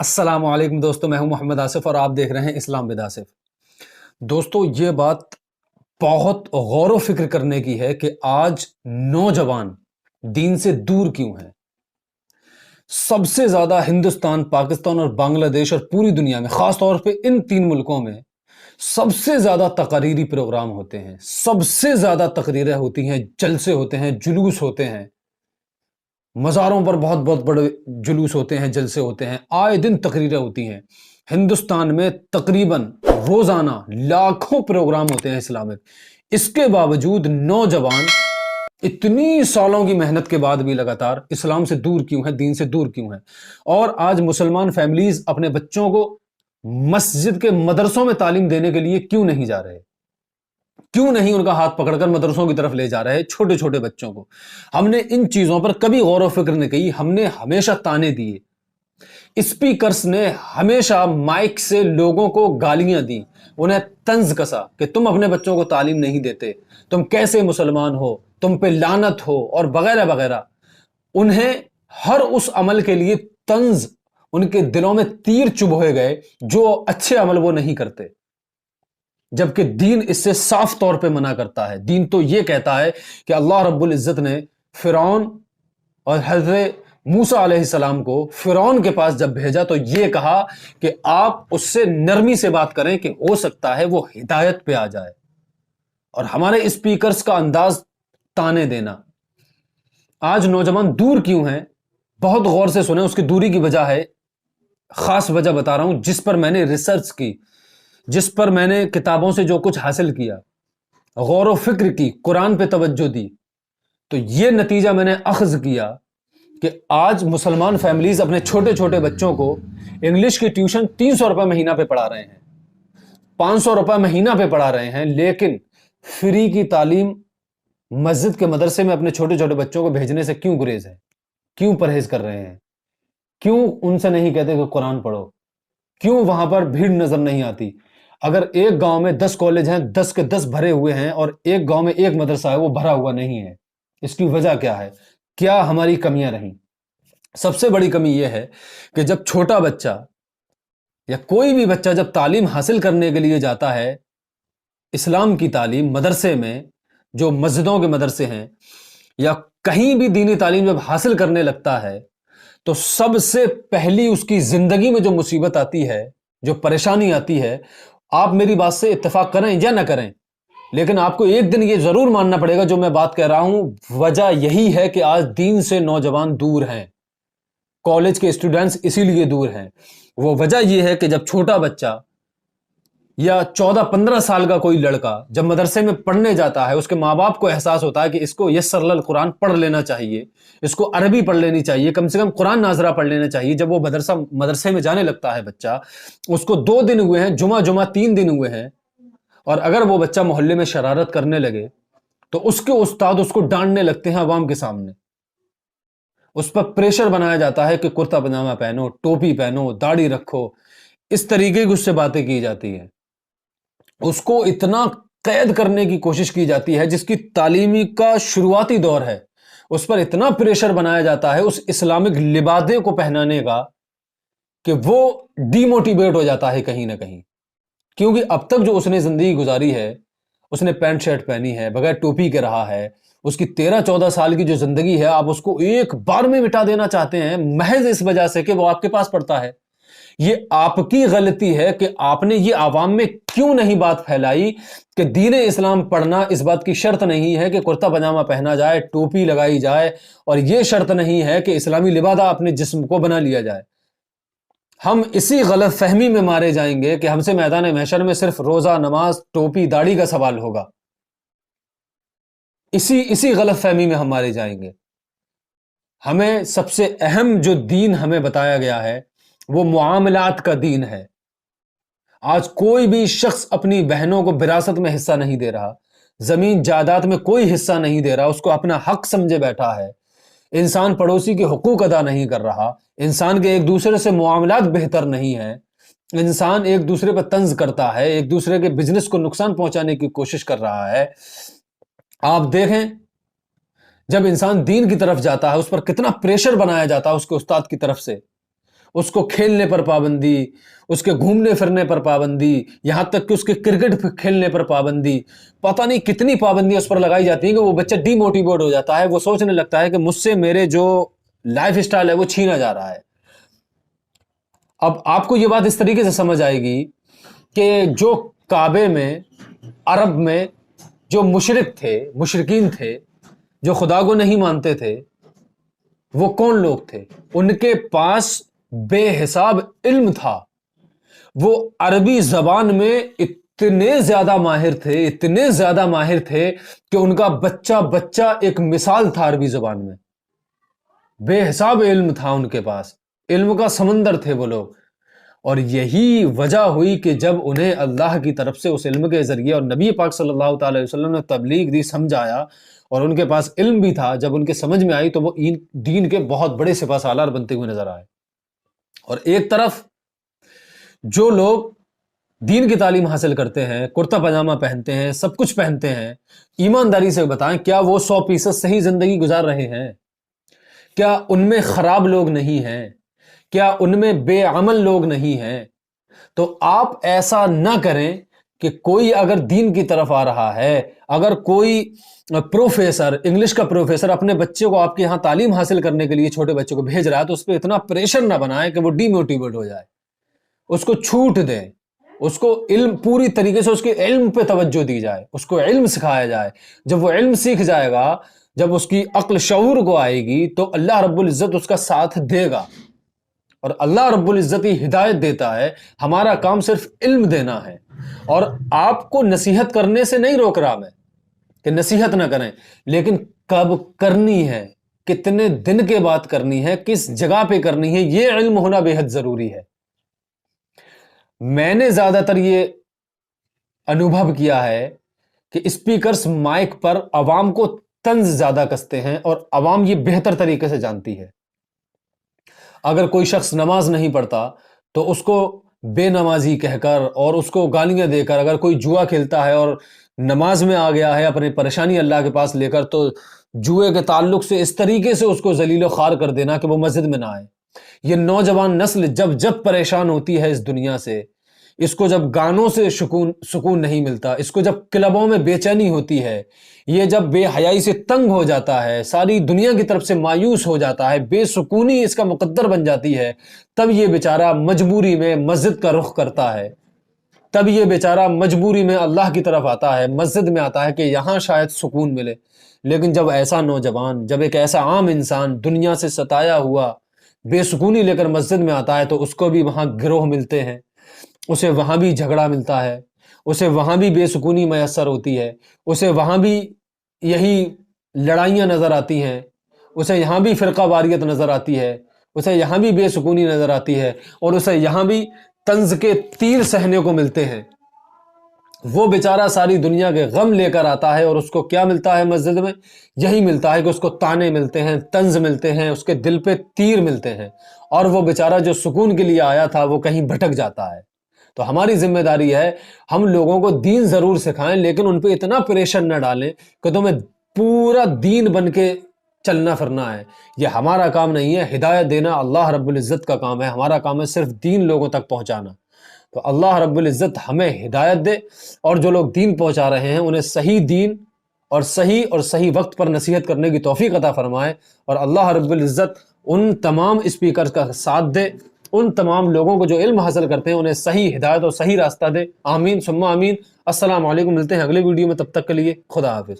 السلام علیکم دوستو، میں ہوں محمد آصف اور آپ دیکھ رہے ہیں اسلام ود آصف۔ دوستو، یہ بات بہت غور و فکر کرنے کی ہے کہ آج نوجوان دین سے دور کیوں ہیں۔ سب سے زیادہ ہندوستان، پاکستان اور بنگلہ دیش اور پوری دنیا میں، خاص طور پہ ان تین ملکوں میں سب سے زیادہ تقریری پروگرام ہوتے ہیں، سب سے زیادہ تقریریں ہوتی ہیں، جلسے ہوتے ہیں، جلوس ہوتے ہیں، مزاروں پر بہت بہت بڑے جلوس ہوتے ہیں، جلسے ہوتے ہیں، آئے دن تقریریں ہوتی ہیں۔ ہندوستان میں تقریباً روزانہ لاکھوں پروگرام ہوتے ہیں اسلامک۔ اس کے باوجود نوجوان اتنی سالوں کی محنت کے بعد بھی لگاتار اسلام سے دور کیوں ہیں، دین سے دور کیوں ہیں؟ اور آج مسلمان فیملیز اپنے بچوں کو مسجد کے مدرسوں میں تعلیم دینے کے لیے کیوں نہیں جا رہے؟ کیوں نہیں ان کا ہاتھ پکڑ کر مدرسوں کی طرف لے جا رہے چھوٹے چھوٹے بچوں کو؟ ہم نے ان چیزوں پر کبھی غور و فکر نہیں کی۔ ہم نے ہمیشہ تانے دیے، اسپیکرز نے ہمیشہ مائک سے لوگوں کو گالیاں دی، انہیں طنز کسا کہ تم اپنے بچوں کو تعلیم نہیں دیتے، تم کیسے مسلمان ہو، تم پہ لعنت ہو، اور وغیرہ وغیرہ۔ انہیں ہر اس عمل کے لیے طنز، ان کے دلوں میں تیر چبھوئے گئے جو اچھے عمل وہ نہیں کرتے، جبکہ دین اس سے صاف طور پہ منع کرتا ہے۔ دین تو یہ کہتا ہے کہ اللہ رب العزت نے فرعون اور حضرت موسیٰ علیہ السلام کو فرعون کے پاس جب بھیجا تو یہ کہا کہ آپ اس سے نرمی سے بات کریں کہ ہو سکتا ہے وہ ہدایت پہ آ جائے۔ اور ہمارے اسپیکرز کا انداز تانے دینا۔ آج نوجوان دور کیوں ہیں؟ بہت غور سے سنیں، اس کی دوری کی وجہ ہے، خاص وجہ بتا رہا ہوں جس پر میں نے ریسرچ کی، جس پر میں نے کتابوں سے جو کچھ حاصل کیا، غور و فکر کی، قرآن پہ توجہ دی، تو یہ نتیجہ میں نے اخذ کیا کہ آج مسلمان فیملیز اپنے چھوٹے چھوٹے بچوں کو انگلش کی ٹیوشن 300 روپے مہینہ پہ پڑھا رہے ہیں، 500 روپے مہینہ پہ پڑھا رہے ہیں، لیکن فری کی تعلیم مسجد کے مدرسے میں اپنے چھوٹے چھوٹے بچوں کو بھیجنے سے کیوں گریز ہے؟ کیوں پرہیز کر رہے ہیں؟ کیوں ان سے نہیں کہتے کہ قرآن پڑھو؟ کیوں وہاں پر بھیڑ نظر نہیں آتی؟ اگر ایک گاؤں میں 10 کالج ہیں، 10 کے 10 بھرے ہوئے ہیں، اور ایک گاؤں میں ایک مدرسہ ہے وہ بھرا ہوا نہیں ہے، اس کی وجہ کیا ہے؟ کیا ہماری کمیاں رہیں؟ سب سے بڑی کمی یہ ہے کہ جب چھوٹا بچہ یا کوئی بھی بچہ جب تعلیم حاصل کرنے کے لیے جاتا ہے، اسلام کی تعلیم مدرسے میں، جو مسجدوں کے مدرسے ہیں، یا کہیں بھی دینی تعلیم جب حاصل کرنے لگتا ہے، تو سب سے پہلی اس کی زندگی میں جو مصیبت آتی ہے، جو پریشانی آتی ہے، آپ میری بات سے اتفاق کریں یا نہ کریں، لیکن آپ کو ایک دن یہ ضرور ماننا پڑے گا جو میں بات کہہ رہا ہوں، وجہ یہی ہے کہ آج دین سے نوجوان دور ہیں، کالج کے اسٹوڈنٹس اسی لیے دور ہیں۔ وہ وجہ یہ ہے کہ جب چھوٹا بچہ یا 14-15 سال کا کوئی لڑکا جب مدرسے میں پڑھنے جاتا ہے، اس کے ماں باپ کو احساس ہوتا ہے کہ اس کو یسر القرآن پڑھ لینا چاہیے، اس کو عربی پڑھ لینی چاہیے، کم سے کم قرآن ناظرہ پڑھ لینا چاہیے۔ جب وہ مدرسے میں جانے لگتا ہے بچہ، اس کو 2 دن ہوئے ہیں، جمعہ 3 دن ہوئے ہیں، اور اگر وہ بچہ محلے میں شرارت کرنے لگے تو اس کے استاد اس کو ڈانٹنے لگتے ہیں عوام کے سامنے، اس پر پریشر بنایا جاتا ہے کہ کرتا پجامہ پہنو، ٹوپی پہنو، داڑھی رکھو، اس طریقے کی اس سے باتیں کی جاتی ہیں، اس کو اتنا قید کرنے کی کوشش کی جاتی ہے، جس کی تعلیمی کا شروعاتی دور ہے، اس پر اتنا پریشر بنایا جاتا ہے اس اسلامک لبادے کو پہنانے کا کہ وہ ڈی موٹیویٹ ہو جاتا ہے کہیں نہ کہیں، کیونکہ اب تک جو اس نے زندگی گزاری ہے، اس نے پینٹ شرٹ پہنی ہے، بغیر ٹوپی کے رہا ہے، اس کی 13-14 سال کی جو زندگی ہے، آپ اس کو ایک بار میں مٹا دینا چاہتے ہیں محض اس وجہ سے کہ وہ آپ کے پاس پڑتا ہے۔ یہ آپ کی غلطی ہے کہ آپ نے یہ عوام میں کیوں نہیں بات پھیلائی کہ دین اسلام پڑھنا اس بات کی شرط نہیں ہے کہ کرتا پجامہ پہنا جائے، ٹوپی لگائی جائے، اور یہ شرط نہیں ہے کہ اسلامی لبادہ اپنے جسم کو بنا لیا جائے۔ ہم اسی غلط فہمی میں مارے جائیں گے کہ ہم سے میدان محشر میں صرف روزہ، نماز، ٹوپی، داڑھی کا سوال ہوگا، اسی غلط فہمی میں ہم مارے جائیں گے۔ ہمیں سب سے اہم جو دین ہمیں بتایا گیا ہے وہ معاملات کا دین ہے۔ آج کوئی بھی شخص اپنی بہنوں کو وراثت میں حصہ نہیں دے رہا، زمین جائیداد میں کوئی حصہ نہیں دے رہا، اس کو اپنا حق سمجھے بیٹھا ہے، انسان پڑوسی کے حقوق ادا نہیں کر رہا، انسان کے ایک دوسرے سے معاملات بہتر نہیں ہیں، انسان ایک دوسرے پر طنز کرتا ہے، ایک دوسرے کے بزنس کو نقصان پہنچانے کی کوشش کر رہا ہے۔ آپ دیکھیں جب انسان دین کی طرف جاتا ہے، اس پر کتنا پریشر بنایا جاتا ہے اس کے استاد کی طرف سے، اس کو کھیلنے پر پابندی، اس کے گھومنے پھرنے پر پابندی، یہاں تک کہ اس کے کرکٹ کھیلنے پر پابندی، پتہ نہیں کتنی پابندیاں اس پر لگائی جاتی ہیں کہ وہ بچہ ڈی موٹیویٹ ہو جاتا ہے، وہ سوچنے لگتا ہے کہ مجھ سے میرے جو لائف اسٹائل ہے وہ چھینا جا رہا ہے۔ اب آپ کو یہ بات اس طریقے سے سمجھ آئے گی کہ جو کعبے میں، عرب میں جو مشرک تھے، مشرکین تھے، جو خدا کو نہیں مانتے تھے، وہ کون لوگ تھے؟ ان کے پاس بے حساب علم تھا، وہ عربی زبان میں اتنے زیادہ ماہر تھے، اتنے زیادہ ماہر تھے کہ ان کا بچہ بچہ ایک مثال تھا عربی زبان میں، بے حساب علم تھا ان کے پاس، علم کا سمندر تھے وہ لوگ۔ اور یہی وجہ ہوئی کہ جب انہیں اللہ کی طرف سے اس علم کے ذریعے اور نبی پاک صلی اللہ تعالی علیہ وسلم نے تبلیغ دی، سمجھایا، اور ان کے پاس علم بھی تھا، جب ان کے سمجھ میں آئی تو وہ دین کے بہت بڑے سپہ سالار بنتے ہوئے نظر آئے۔ اور ایک طرف جو لوگ دین کی تعلیم حاصل کرتے ہیں، کرتا پاجامہ پہنتے ہیں، سب کچھ پہنتے ہیں، ایمانداری سے بتائیں کیا وہ 100% صحیح زندگی گزار رہے ہیں؟ کیا ان میں خراب لوگ نہیں ہیں؟ کیا ان میں بے عمل لوگ نہیں ہیں؟ تو آپ ایسا نہ کریں کہ کوئی اگر دین کی طرف آ رہا ہے، اگر کوئی پروفیسر، انگلش کا پروفیسر اپنے بچے کو آپ کے ہاں تعلیم حاصل کرنے کے لیے، چھوٹے بچے کو بھیج رہا ہے، تو اس پہ اتنا پریشر نہ بنائے کہ وہ ڈی موٹیویٹ ہو جائے، اس کو چھوٹ دیں، اس کو علم پوری طریقے سے، اس کے علم پہ توجہ دی جائے، اس کو علم سکھایا جائے۔ جب وہ علم سیکھ جائے گا، جب اس کی عقل شعور کو آئے گی، تو اللہ رب العزت اس کا ساتھ دے گا، اور اللہ رب العزت ہی ہدایت دیتا ہے۔ ہمارا کام صرف علم دینا ہے، اور آپ کو نصیحت کرنے سے نہیں روک رہا میں کہ نصیحت نہ کریں، لیکن کب کرنی ہے، کتنے دن کے بعد کرنی ہے، کس جگہ پہ کرنی ہے، یہ علم ہونا بے حد ضروری ہے۔ میں نے زیادہ تر یہ انوبھو کیا ہے کہ اسپیکرز مائک پر عوام کو طنز زیادہ کستے ہیں، اور عوام یہ بہتر طریقے سے جانتی ہے۔ اگر کوئی شخص نماز نہیں پڑھتا تو اس کو بے نمازی کہہ کر اور اس کو گالیاں دے کر، اگر کوئی جوا کھیلتا ہے اور نماز میں آ گیا ہے اپنی پریشانی اللہ کے پاس لے کر، تو جوئے کے تعلق سے اس طریقے سے اس کو ذلیل و خوار کر دینا کہ وہ مسجد میں نہ آئے۔ یہ نوجوان نسل جب پریشان ہوتی ہے اس دنیا سے، اس کو جب گانوں سے سکون نہیں ملتا، اس کو جب کلبوں میں بے چینی ہوتی ہے، یہ جب بے حیائی سے تنگ ہو جاتا ہے، ساری دنیا کی طرف سے مایوس ہو جاتا ہے، بے سکونی اس کا مقدر بن جاتی ہے، تب یہ بیچارہ مجبوری میں مسجد کا رخ کرتا ہے، تب یہ بیچارہ مجبوری میں اللہ کی طرف آتا ہے، مسجد میں آتا ہے کہ یہاں شاید سکون ملے۔ لیکن جب ایسا نوجوان، جب ایک ایسا عام انسان دنیا سے ستایا ہوا بے سکونی لے کر مسجد میں آتا ہے، تو اس کو بھی وہاں گروہ ملتے ہیں، اسے وہاں بھی جھگڑا ملتا ہے، اسے وہاں بھی بے سکونی میسر ہوتی ہے، اسے وہاں بھی یہی لڑائیاں نظر آتی ہیں، اسے یہاں بھی فرقہ واریت نظر آتی ہے، اسے یہاں بھی بے سکونی نظر آتی ہے، اور اسے یہاں بھی طنز کے تیر سہنے کو ملتے ہیں۔ وہ بیچارہ ساری دنیا کے غم لے کر آتا ہے، اور اس کو کیا ملتا ہے مسجد میں؟ یہی ملتا ہے کہ اس کو تانے ملتے ہیں، طنز ملتے ہیں، اس کے دل پہ تیر ملتے ہیں، اور وہ بیچارہ جو سکون کے لیے آیا تھا وہ کہیں بھٹک جاتا ہے۔ تو ہماری ذمہ داری ہے ہم لوگوں کو دین ضرور سکھائیں، لیکن ان پہ اتنا پریشر نہ ڈالیں کہ تمہیں پورا دین بن کے چلنا پھرنا ہے۔ یہ ہمارا کام نہیں ہے، ہدایت دینا اللہ رب العزت کا کام ہے، ہمارا کام ہے صرف دین لوگوں تک پہنچانا۔ تو اللہ رب العزت ہمیں ہدایت دے، اور جو لوگ دین پہنچا رہے ہیں انہیں صحیح دین اور صحیح وقت پر نصیحت کرنے کی توفیق عطا فرمائے، اور اللہ رب العزت ان تمام اسپیکرز کا ساتھ دے، ان تمام لوگوں کو جو علم حاصل کرتے ہیں انہیں صحیح ہدایت اور صحیح راستہ دے۔ آمین ثم آمین۔ السلام علیکم، ملتے ہیں اگلے ویڈیو میں، تب تک کے لیے خدا حافظ۔